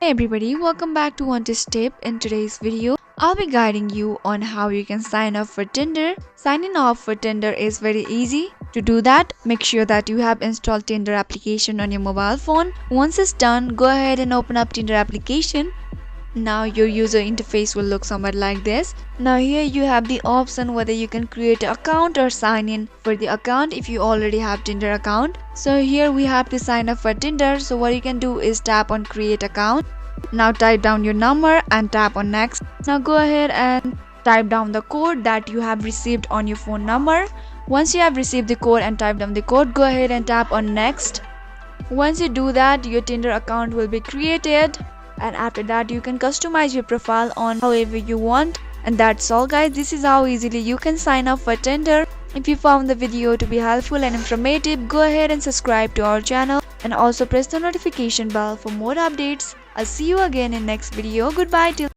Hey everybody, welcome back to One Tip. In today's video, I'll be guiding you on how you can sign up for Tinder. Signing up for Tinder is very easy. To do that, make sure that you have installed Tinder application on your mobile phone. Once it's done, go ahead and open up Tinder application. Now your user interface will look somewhat like this. Now here you have the option whether you can create an account or sign in for the account if you already have Tinder account. So here we have to sign up for Tinder. So what you can do is tap on create account. Now type down your number and tap on next. Now go ahead and type down the code that you have received on your phone number. Once you have received the code and typed down the code, go ahead and tap on next. Once you do that, your Tinder account will be created. And after that you can customize your profile on however you want. And that's all guys, this is how easily you can sign up for Tinder. If you found the video to be helpful and informative, go ahead and subscribe to our channel and also press the notification bell for more updates. I'll see you again in next video. Goodbye till